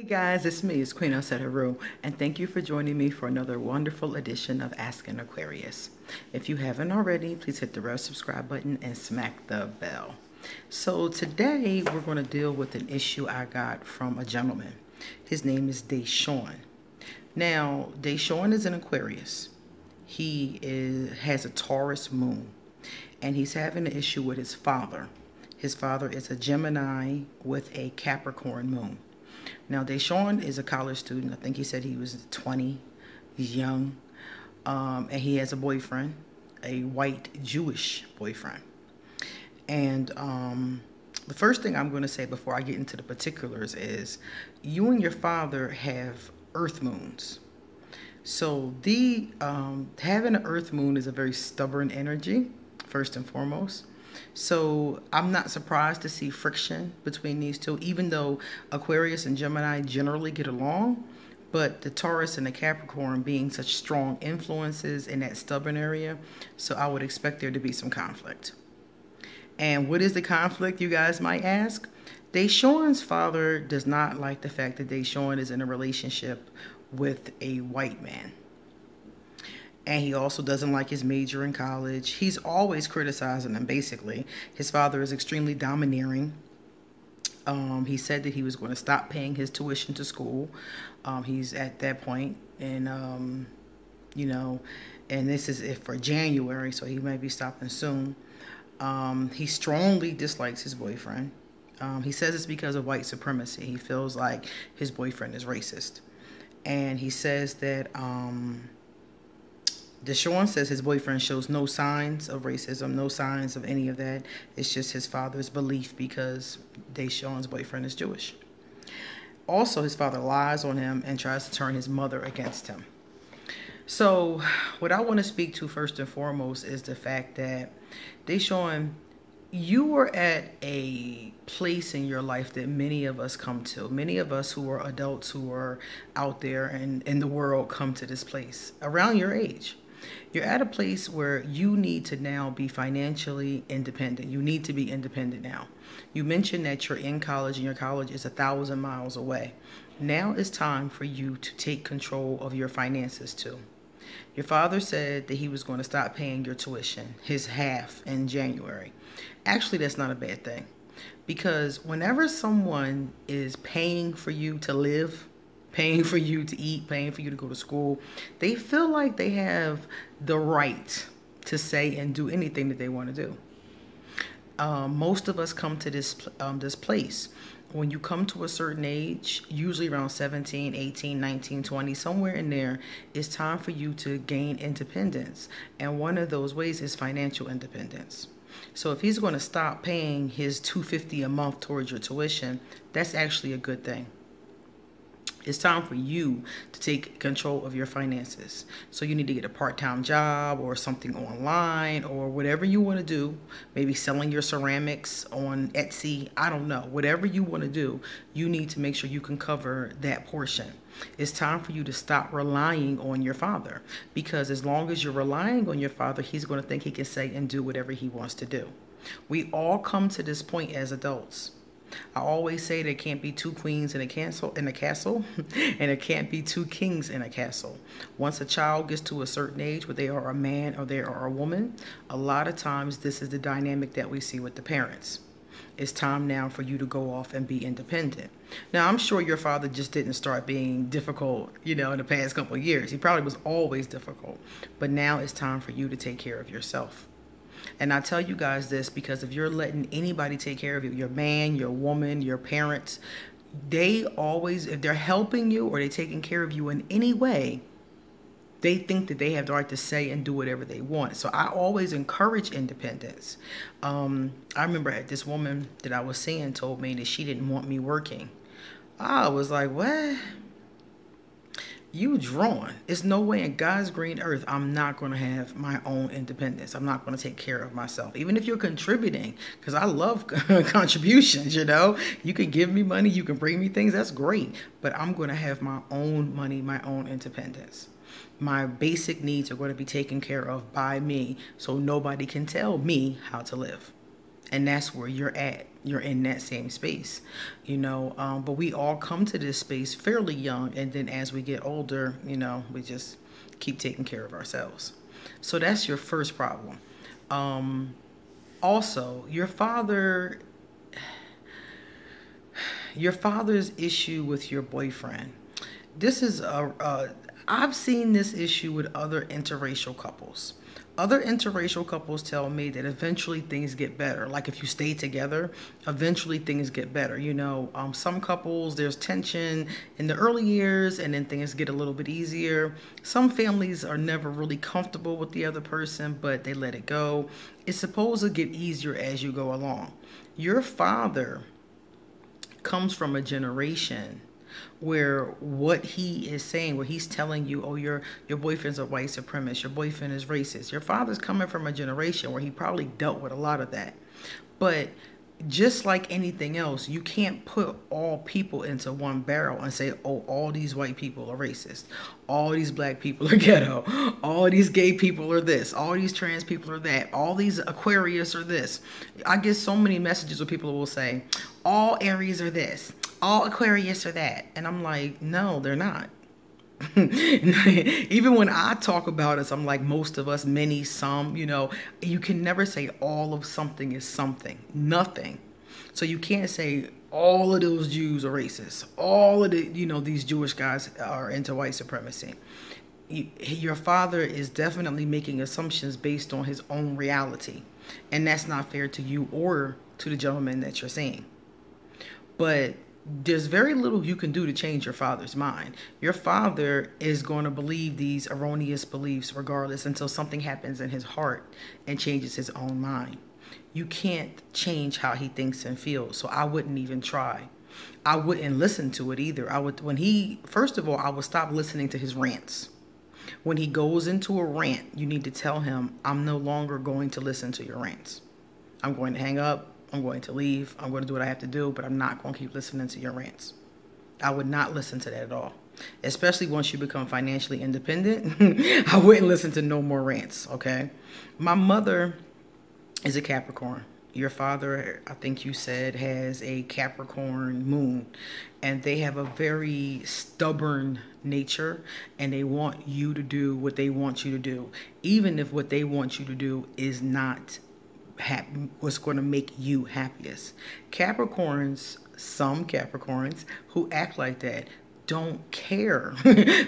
Hey guys, it's me, it's Queen Haru, and thank you for joining me for another wonderful edition of Ask An Aquarius. If you haven't already, please hit the red subscribe button and smack the bell. So today we're going to deal with an issue I got from a gentleman. His name is Deshawn. Now, Deshawn is an Aquarius. Has a Taurus moon, and he's having an issue with his father. His father is a Gemini with a Capricorn moon. Now, Deshawn is a college student. I think he said he was 20. He's young. And he has a boyfriend, a white Jewish boyfriend. And the first thing I'm going to say before I get into the particulars is you and your father have earth moons. So having an earth moon is a very stubborn energy, first and foremost. So I'm not surprised to see friction between these two, even though Aquarius and Gemini generally get along. But the Taurus and the Capricorn being such strong influences in that stubborn area, so I would expect there to be some conflict. And what is the conflict, you guys might ask? Deshawn's father does not like the fact that Deshawn is in a relationship with a white man. And he also doesn't like his major in college. He's always criticizing him, basically. His father is extremely domineering. He said that he was going to stop paying his tuition to school. He's at that point, and, and this is for January, so he might be stopping soon. He strongly dislikes his boyfriend. He says it's because of white supremacy. He feels like his boyfriend is racist. And he says that Deshawn says his boyfriend shows no signs of racism, no signs of any of that. It's just his father's belief because Deshawn's boyfriend is Jewish. Also, his father lies on him and tries to turn his mother against him. So what I want to speak to first and foremost is the fact that Deshawn, you were at a place in your life that many of us come to. Many of us who are adults who are out there and in the world come to this place around your age. You're at a place where you need to now be financially independent. You need to be independent now. You mentioned that you're in college and your college is 1,000 miles away. Now it's time for you to take control of your finances too. Your father said that he was going to stop paying your tuition, his half, in January. Actually, that's not a bad thing, because whenever someone is paying for you to live, paying for you to eat, paying for you to go to school, they feel like they have the right to say and do anything that they want to do. Most of us come to this place. When you come to a certain age, usually around 17, 18, 19, 20, somewhere in there, it's time for you to gain independence. And one of those ways is financial independence. So if he's going to stop paying his $250 a month towards your tuition, that's actually a good thing. It's time for you to take control of your finances. So you need to get a part-time job or something online or whatever you want to do. Maybe selling your ceramics on Etsy. I don't know. Whatever you want to do, you need to make sure you can cover that portion. It's time for you to stop relying on your father, because as long as you're relying on your father, he's going to think he can say and do whatever he wants to do. We all come to this point as adults. I always say there can't be two queens in a castle, and there can't be two kings in a castle. Once a child gets to a certain age where they are a man or they are a woman, a lot of times this is the dynamic that we see with the parents. It's time now for you to go off and be independent. Now, I'm sure your father just didn't start being difficult, in the past couple of years. He probably was always difficult. But now it's time for you to take care of yourself. And I tell you guys this because if you're letting anybody take care of you, your man, your woman, your parents, they always, if they're helping you or they're taking care of you in any way, they think that they have the right to say and do whatever they want. So I always encourage independence. I remember this woman that I was seeing told me that she didn't want me working. I was like, what? You drawn. It's no way in God's green earth I'm not going to have my own independence. I'm not going to take care of myself. Even if you're contributing, because I love contributions, You can give me money, you can bring me things, that's great. But I'm going to have my own money, my own independence. My basic needs are going to be taken care of by me, so nobody can tell me how to live. And that's where you're at. you're in that same space, you know. But we all come to this space fairly young, and then as we get older, you know, we just keep taking care of ourselves. So that's your first problem. Also, your father's issue with your boyfriend. This is I've seen this issue with other interracial couples. Other interracial couples tell me that eventually things get better. Like if you stay together, eventually things get better. You know, some couples, there's tension in the early years and then things get a little bit easier. Some families are never really comfortable with the other person, but they let it go. It's supposed to get easier as you go along. Your father comes from a generation where what he is saying, where he's telling you, oh, your boyfriend's a white supremacist, your boyfriend is racist. Your father's coming from a generation where he probably dealt with a lot of that. But just like anything else, you can't put all people into one barrel and say, oh, all these white people are racist. All these black people are ghetto. All these gay people are this. All these trans people are that. All these Aquarius are this. I get so many messages where people will say, all Aries are this. All Aquarius are that. And I'm like, no, they're not. Even when I talk about us, I'm like, most of us, many, some, you know, you can never say all of something is something. Nothing. So you can't say all of those Jews are racist. All of the, you know, these Jewish guys are into white supremacy. Your father is definitely making assumptions based on his own reality. And that's not fair to you or to the gentleman that you're seeing. But there's very little you can do to change your father's mind. Your father is going to believe these erroneous beliefs regardless until something happens in his heart and changes his own mind. You can't change how he thinks and feels, so I wouldn't even try. I wouldn't listen to it either. First of all, I would stop listening to his rants. When he goes into a rant, you need to tell him, I'm no longer going to listen to your rants. I'm going to hang up. I'm going to leave. I'm going to do what I have to do, but I'm not going to keep listening to your rants. I would not listen to that at all. Especially once you become financially independent. I wouldn't listen to no more rants, okay? My mother is a Capricorn. Your father, I think you said, has a Capricorn moon. And they have a very stubborn nature. And they want you to do what they want you to do. Even if what they want you to do is not what's going to make you happiest. Capricorns, some Capricorns who act like that don't care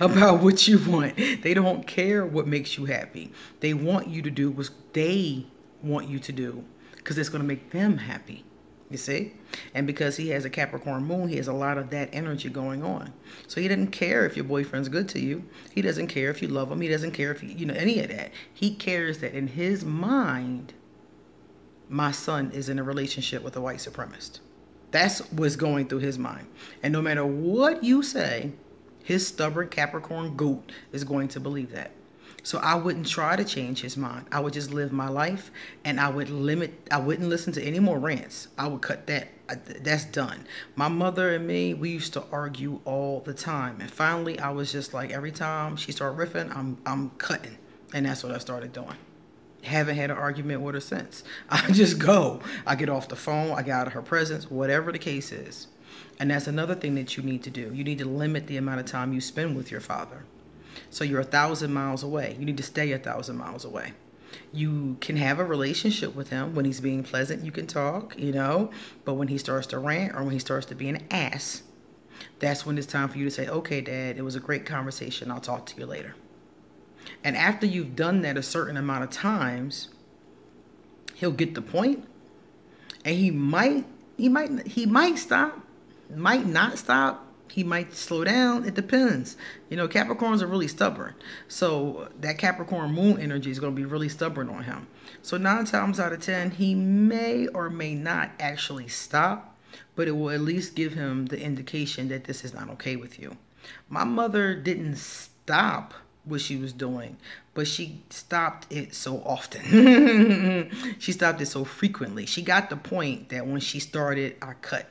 about what you want. They don't care what makes you happy. They want you to do what they want you to do because it's going to make them happy. You see? And because he has a Capricorn moon, he has a lot of that energy going on. So he doesn't care if your boyfriend's good to you. He doesn't care if you love him. He doesn't care if you know any of that. He cares that in his mind, my son is in a relationship with a white supremacist. That's what's going through his mind. And no matter what you say, his stubborn Capricorn goat is going to believe that. So I wouldn't try to change his mind. I would just live my life and I wouldn't listen to any more rants. I would cut that. That's done. My mother and me, we used to argue all the time. And finally, I was just like, every time she started riffing, I'm cutting. And that's what I started doing. Haven't had an argument with her since. I just go. I get off the phone. I get out of her presence, whatever the case is. And that's another thing that you need to do. You need to limit the amount of time you spend with your father. So you're 1,000 miles away. You need to stay 1,000 miles away. You can have a relationship with him when he's being pleasant. You can talk, you know. But when he starts to rant or when he starts to be an ass, that's when it's time for you to say, okay, Dad, it was a great conversation. I'll talk to you later. And after you've done that a certain amount of times, he'll get the point, and he might stop, might not stop, he might slow down. It depends. You know, Capricorns are really stubborn. So that Capricorn moon energy is going to be really stubborn on him. So 9 times out of 10, he may or may not actually stop, but it will at least give him the indication that this is not okay with you. My mother didn't stop what she was doing, but she stopped it so often. She stopped it so frequently. She got the point that when she started, I cut.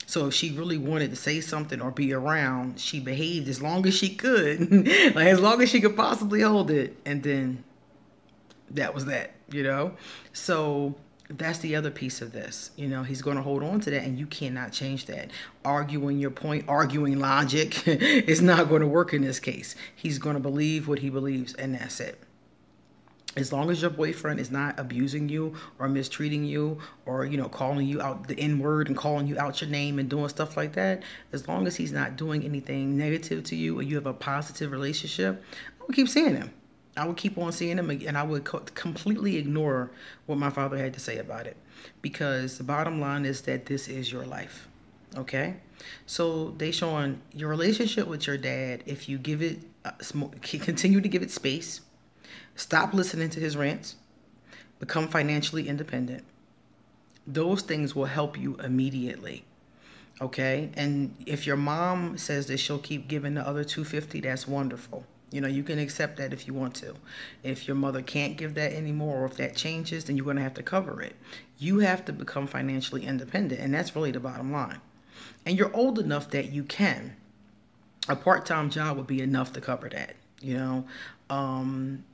So if she really wanted to say something or be around, she behaved as long as she could, like as long as she could possibly hold it, and then that was that, you know? So That's the other piece of this. You know, he's going to hold on to that, and you cannot change that. Arguing your point, arguing logic is not going to work in this case. He's going to believe what he believes, and that's it. As long as your boyfriend is not abusing you or mistreating you or, you know, calling you out the N word and calling you out your name and doing stuff like that, as long as he's not doing anything negative to you or you have a positive relationship, I would keep seeing him. I would keep on seeing him, and I would completely ignore what my father had to say about it, because the bottom line is that this is your life. Okay? So they showing your relationship with your dad, if you give it, continue to give it space, stop listening to his rants, become financially independent. Those things will help you immediately. Okay? And if your mom says that she'll keep giving the other $250, that's wonderful. You know, you can accept that if you want to. If your mother can't give that anymore, or if that changes, then you're going to have to cover it. You have to become financially independent, and that's really the bottom line. And you're old enough that you can. A part-time job would be enough to cover that, you know.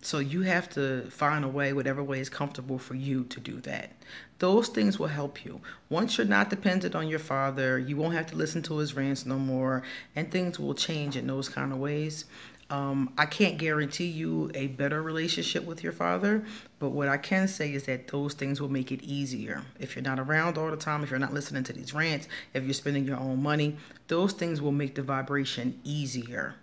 So you have to find a way, whatever way is comfortable for you, to do that. Those things will help you. Once you're not dependent on your father, you won't have to listen to his rants no more, and things will change in those kind of ways. I can't guarantee you a better relationship with your father, but what I can say is that those things will make it easier. If you're not around all the time, if you're not listening to these rants, if you're spending your own money, those things will make the vibration easier.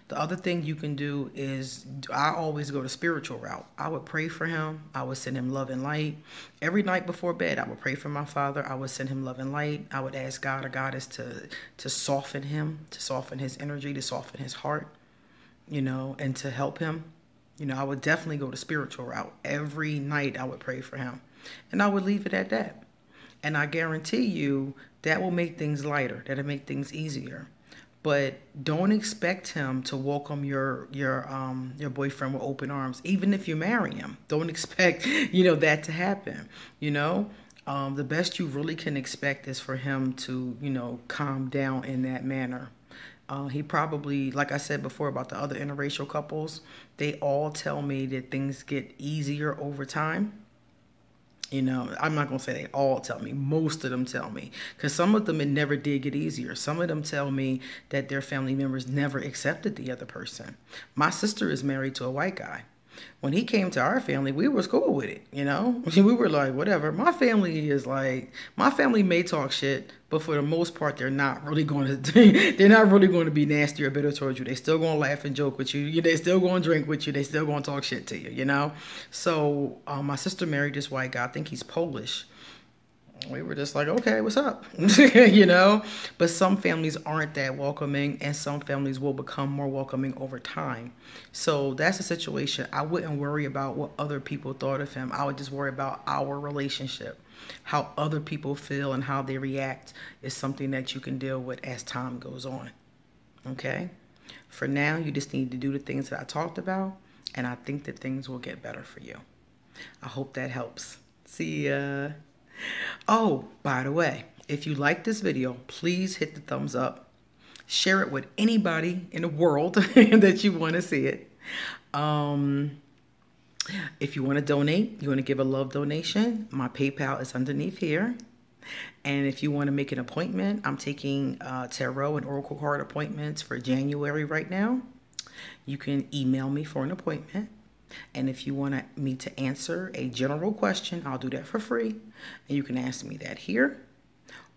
The other thing you can do is, I always go the spiritual route. I would pray for him. I would send him love and light. Every night before bed, I would pray for my father. I would send him love and light. I would ask God or Goddess to soften him, to soften his energy, to soften his heart, you know, and to help him. You know, I would definitely go the spiritual route. Every night I would pray for him. And I would leave it at that. And I guarantee you that will make things lighter. That'll make things easier. But don't expect him to welcome your boyfriend with open arms, even if you marry him. Don't expect, you know, that to happen. You know, the best you really can expect is for him to, you know, calm down in that manner. He probably, like I said before about the other interracial couples, they all tell me that things get easier over time. You know, I'm not going to say they all tell me. Most of them tell me. Because some of them, it never did get easier. Some of them tell me that their family members never accepted the other person. My sister is married to a white guy. When he came to our family, we was cool with it, you know? We were like, whatever. My family may talk shit, but for the most part, they're not really going to be nasty or bitter towards you. They still going to laugh and joke with you. They still going to drink with you. They still going to talk shit to you, you know? So my sister married this white guy. I think he's Polish. We were just like, okay, what's up? You know? But some families aren't that welcoming, and some families will become more welcoming over time. So that's a situation. I wouldn't worry about what other people thought of him. I would just worry about our relationship. How other people feel and how they react is something that you can deal with as time goes on. Okay? For now, you just need to do the things that I talked about, and I think that things will get better for you. I hope that helps. See ya. Oh, by the way, if you like this video, please hit the thumbs up. Share it with anybody in the world that you want to see it. If you want to donate, you want to give a love donation, my PayPal is underneath here. And if you want to make an appointment, I'm taking tarot and oracle card appointments for January right now. You can email me for an appointment. And if you want me to answer a general question, I'll do that for free. And you can ask me that here,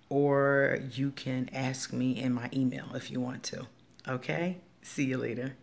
or you can ask me in my email if you want to. Okay? See you later.